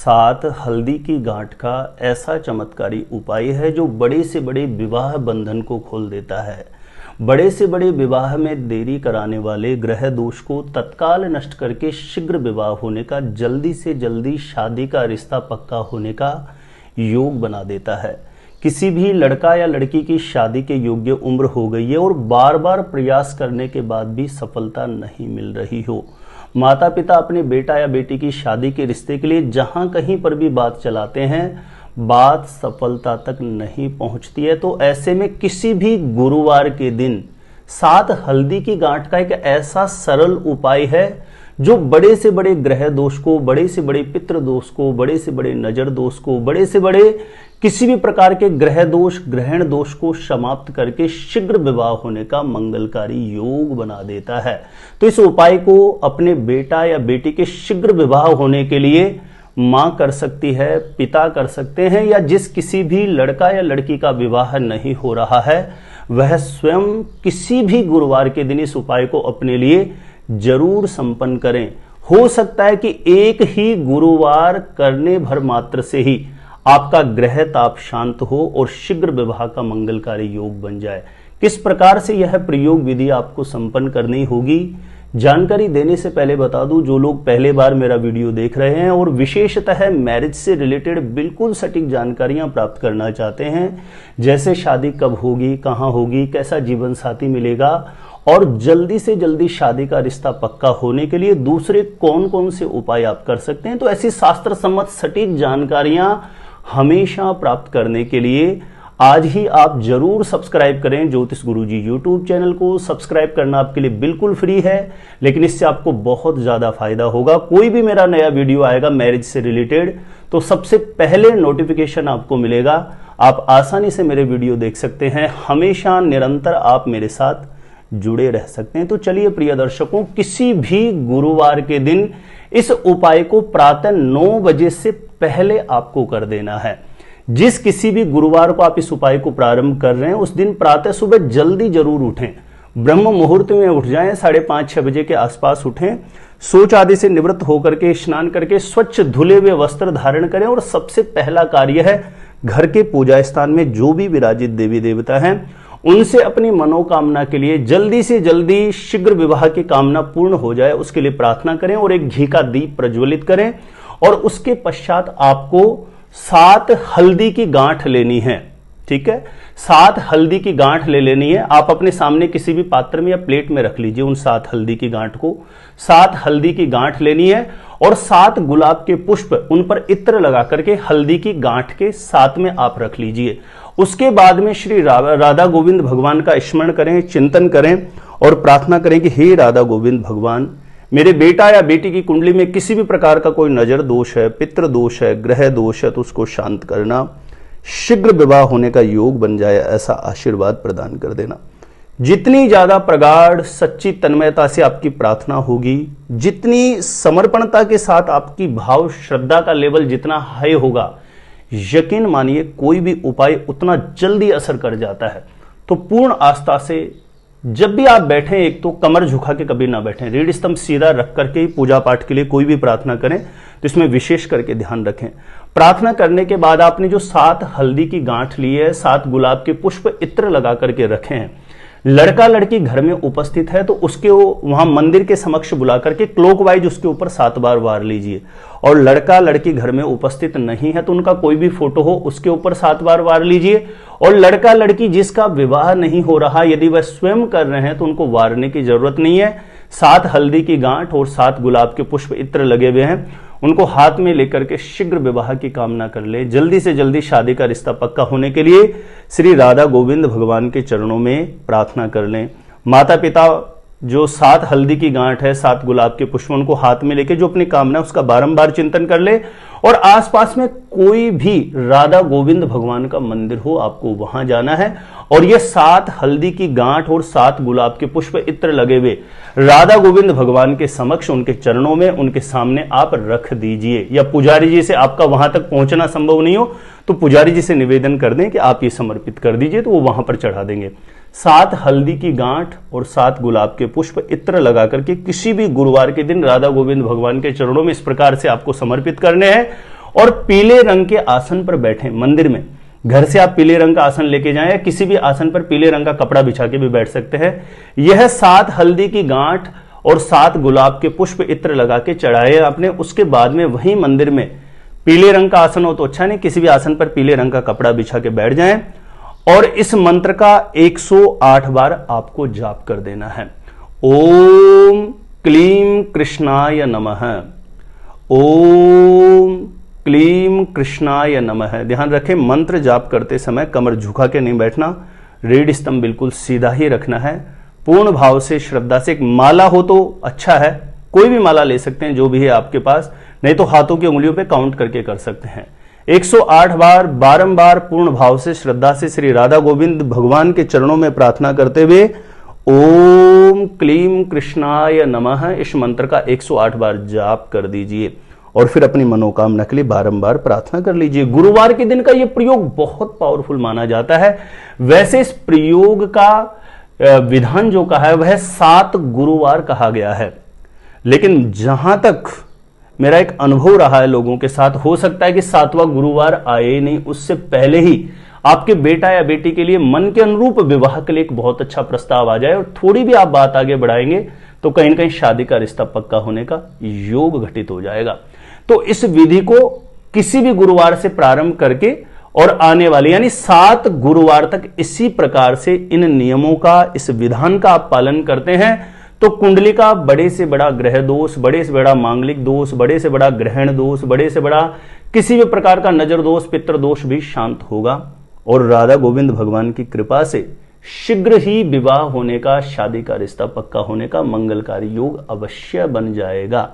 साथ हल्दी की गांठ का ऐसा चमत्कारी उपाय है जो बड़े से बड़े विवाह बंधन को खोल देता है। बड़े से बड़े विवाह में देरी कराने वाले ग्रह दोष को तत्काल नष्ट करके शीघ्र विवाह होने का, जल्दी से जल्दी शादी का रिश्ता पक्का होने का योग बना देता है। किसी भी लड़का या लड़की की शादी के योग्य उम्र हो गई है और बार बार प्रयास करने के बाद भी सफलता नहीं मिल रही हो, माता पिता अपने बेटा या बेटी की शादी के रिश्ते के लिए जहां कहीं पर भी बात चलाते हैं, बात सफलता तक नहीं पहुंचती है, तो ऐसे में किसी भी गुरुवार के दिन 7 हल्दी की गांठ का एक ऐसा सरल उपाय है जो बड़े से बड़े ग्रह दोष को, बड़े से बड़े पितृ दोष को, बड़े से बड़े नजर दोष को, बड़े से बड़े किसी भी प्रकार के ग्रह दोष, ग्रहण दोष को समाप्त करके शीघ्र विवाह होने का मंगलकारी योग बना देता है। तो इस उपाय को अपने बेटा या बेटी के शीघ्र विवाह होने के लिए मां कर सकती है, पिता कर सकते हैं, या जिस किसी भी लड़का या लड़की का विवाह नहीं हो रहा है वह स्वयं किसी भी गुरुवार के दिन इस उपाय को अपने लिए जरूर संपन्न करें। हो सकता है कि एक ही गुरुवार करने भर मात्र से ही आपका ग्रह ताप शांत हो और शीघ्र विवाह का मंगलकारी योग बन जाए। किस प्रकार से यह प्रयोग विधि आपको संपन्न करनी होगी, जानकारी देने से पहले बता दूं, जो लोग पहले बार मेरा वीडियो देख रहे हैं और विशेषतः मैरिज से रिलेटेड बिल्कुल सटीक जानकारियां प्राप्त करना चाहते हैं, जैसे शादी कब होगी, कहां होगी, कैसा जीवन साथी मिलेगा और जल्दी से जल्दी शादी का रिश्ता पक्का होने के लिए दूसरे कौन कौन से उपाय आप कर सकते हैं, तो ऐसी शास्त्र सम्मत सटीक जानकारियां हमेशा प्राप्त करने के लिए आज ही आप जरूर सब्सक्राइब करें ज्योतिष गुरुजी यूट्यूब चैनल को। सब्सक्राइब करना आपके लिए बिल्कुल फ्री है, लेकिन इससे आपको बहुत ज्यादा फायदा होगा। कोई भी मेरा नया वीडियो आएगा मैरिज से रिलेटेड तो सबसे पहले नोटिफिकेशन आपको मिलेगा। आप आसानी से मेरे वीडियो देख सकते हैं, हमेशा निरंतर आप मेरे साथ जुड़े रह सकते हैं। तो चलिए प्रिय दर्शकों, किसी भी गुरुवार के दिन इस उपाय को प्रातः 9 बजे से पहले आपको कर देना है। जिस किसी भी गुरुवार को आप इस उपाय को प्रारंभ कर रहे हैं उस दिन प्रातः सुबह जल्दी जरूर उठें, ब्रह्म मुहूर्त में उठ जाएं, 5:30-6 बजे के आसपास उठें, शौच आदि से निवृत्त होकर के स्नान करके स्वच्छ धुले हुए वस्त्र धारण करें और सबसे पहला कार्य है घर के पूजा स्थान में जो भी विराजित देवी देवता हैं उनसे अपनी मनोकामना के लिए जल्दी से जल्दी शीघ्र विवाह की कामना पूर्ण हो जाए उसके लिए प्रार्थना करें और एक घी का दीप प्रज्वलित करें। और उसके पश्चात आपको 7 हल्दी की गांठ लेनी है। ठीक है, 7 हल्दी की गांठ ले लेनी है। आप अपने सामने किसी भी पात्र में या प्लेट में रख लीजिए उन 7 हल्दी की गांठ को। 7 हल्दी की गांठ लेनी है और 7 गुलाब के पुष्प उन पर इत्र लगा करके हल्दी की गांठ के साथ में आप रख लीजिए। उसके बाद में श्री राधा गोविंद भगवान का स्मरण करें, चिंतन करें और प्रार्थना करें कि हे राधा गोविंद भगवान, मेरे बेटा या बेटी की कुंडली में किसी भी प्रकार का कोई नजर दोष है, पितृ दोष है, ग्रह दोष है, तो उसको शांत करना, शीघ्र विवाह होने का योग बन जाए ऐसा आशीर्वाद प्रदान कर देना। जितनी ज्यादा प्रगाढ़ सच्ची तन्मयता से आपकी प्रार्थना होगी, जितनी समर्पणता के साथ आपकी भाव श्रद्धा का लेवल जितना हाई होगा, यकीन मानिए कोई भी उपाय उतना जल्दी असर कर जाता है। तो पूर्ण आस्था से जब भी आप बैठें, एक तो कमर झुका के कभी ना बैठें, रीढ़ स्तंभ सीधा रख करके ही पूजा पाठ के लिए कोई भी प्रार्थना करें तो इसमें विशेष करके ध्यान रखें। प्रार्थना करने के बाद आपने जो 7 हल्दी की गांठ ली है, 7 गुलाब के पुष्प इत्र लगा करके रखे हैं, लड़का लड़की घर में उपस्थित है तो उसके वहां मंदिर के समक्ष बुला करके क्लॉकवाइज उसके ऊपर 7 बार वार लीजिए। और लड़का लड़की घर में उपस्थित नहीं है तो उनका कोई भी फोटो हो उसके ऊपर 7 बार वार लीजिए। और लड़का लड़की जिसका विवाह नहीं हो रहा, यदि वह स्वयं कर रहे हैं तो उनको वारने की जरूरत नहीं है। 7 हल्दी की गांठ और 7 गुलाब के पुष्प इत्र लगे हुए हैं, उनको हाथ में लेकर के शीघ्र विवाह की कामना कर ले। जल्दी से जल्दी शादी का रिश्ता पक्का होने के लिए श्री राधा गोविंद भगवान के चरणों में प्रार्थना कर लें। माता पिता जो 7 हल्दी की गांठ है, 7 गुलाब के पुष्प उनको हाथ में लेके जो अपनी कामना उसका बारंबार चिंतन कर ले। और आसपास में कोई भी राधा गोविंद भगवान का मंदिर हो, आपको वहां जाना है और ये 7 हल्दी की गांठ और 7 गुलाब के पुष्प इत्र लगे हुए राधा गोविंद भगवान के समक्ष, उनके चरणों में, उनके सामने आप रख दीजिए। या पुजारी जी से आपका वहां तक पहुंचना संभव नहीं हो तो पुजारी जी से निवेदन कर दें कि आप ये समर्पित कर दीजिए, तो वो वहां पर चढ़ा देंगे। 7 हल्दी की गांठ और 7 गुलाब के पुष्प इत्र लगा करके किसी भी गुरुवार के दिन राधा गोविंद भगवान के चरणों में इस प्रकार से आपको समर्पित करने हैं और पीले रंग के आसन पर बैठे। मंदिर में, घर से आप पीले रंग का आसन लेके जाएं या किसी भी आसन पर पीले रंग का कपड़ा बिछा के भी बैठ सकते हैं। यह 7 हल्दी की गांठ और 7 गुलाब के पुष्प इत्र लगा के चढ़ाए आपने। उसके बाद में वहीं मंदिर में पीले रंग का आसन हो तो अच्छा नहीं, किसी भी आसन पर पीले रंग का कपड़ा बिछा के बैठ जाएं और इस मंत्र का 108 बार आपको जाप कर देना है। ओम क्लीम कृष्णाय नमः, ओम क्लीम कृष्णाय नमः। ध्यान रखें, मंत्र जाप करते समय कमर झुका के नहीं बैठना, रीढ़ स्तंभ बिल्कुल सीधा ही रखना है। पूर्ण भाव से, श्रद्धा से। एक माला हो तो अच्छा है, कोई भी माला ले सकते हैं जो भी है आपके पास, नहीं तो हाथों की उंगलियों पे काउंट करके कर सकते हैं। 108 बार बारंबार पूर्ण भाव से, श्रद्धा से श्री राधा गोविंद भगवान के चरणों में प्रार्थना करते हुए ओम क्लीम कृष्णाय नमः इस मंत्र का 108 बार जाप कर दीजिए और फिर अपनी मनोकामना के लिए बारंबार प्रार्थना कर लीजिए। गुरुवार के दिन का यह प्रयोग बहुत पावरफुल माना जाता है। वैसे इस प्रयोग का विधान जो कहा है वह 7 गुरुवार कहा गया है, लेकिन जहां तक मेरा एक अनुभव रहा है लोगों के साथ, हो सकता है कि 7वां गुरुवार आए नहीं, उससे पहले ही आपके बेटा या बेटी के लिए मन के अनुरूप विवाह के लिए एक बहुत अच्छा प्रस्ताव आ जाए और थोड़ी भी आप बात आगे बढ़ाएंगे तो कहीं ना कहीं शादी का रिश्ता पक्का होने का योग घटित हो जाएगा। तो इस विधि को किसी भी गुरुवार से प्रारंभ करके और आने वाले यानी 7 गुरुवार तक इसी प्रकार से इन नियमों का, इस विधान का आप पालन करते हैं तो कुंडली का बड़े से बड़ा ग्रह दोष, बड़े से बड़ा मांगलिक दोष, बड़े से बड़ा ग्रहण दोष, बड़े से बड़ा किसी भी प्रकार का नजर दोष, पितृ दोष भी शांत होगा और राधा गोविंद भगवान की कृपा से शीघ्र ही विवाह होने का, शादी का रिश्ता पक्का होने का मंगलकारी योग अवश्य बन जाएगा।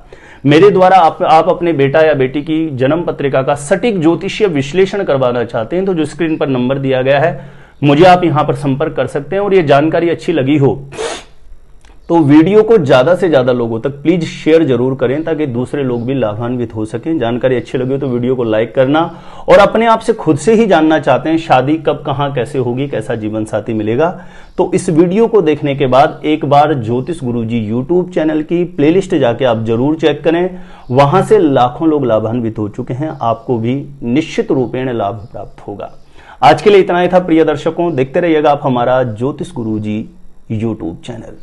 मेरे द्वारा आप अपने बेटा या बेटी की जन्म पत्रिका का सटीक ज्योतिषीय विश्लेषण करवाना चाहते हैं तो जो स्क्रीन पर नंबर दिया गया है मुझे आप यहां पर संपर्क कर सकते हैं। और ये जानकारी अच्छी लगी हो तो वीडियो को ज्यादा से ज्यादा लोगों तक प्लीज शेयर जरूर करें ताकि दूसरे लोग भी लाभान्वित हो सकें। जानकारी अच्छी लगी हो तो वीडियो को लाइक करना और अपने आप से खुद से ही जानना चाहते हैं शादी कब, कहां, कैसे होगी, कैसा जीवन साथी मिलेगा, तो इस वीडियो को देखने के बाद एक बार ज्योतिष गुरुजी यूट्यूब चैनल की प्लेलिस्ट जाके आप जरूर चेक करें। वहां से लाखों लोग लाभान्वित हो चुके हैं, आपको भी निश्चित रूपेण लाभ प्राप्त होगा। आज के लिए इतना ही था प्रिय दर्शकों, देखते रहिएगा आप हमारा ज्योतिष गुरुजी यूट्यूब चैनल।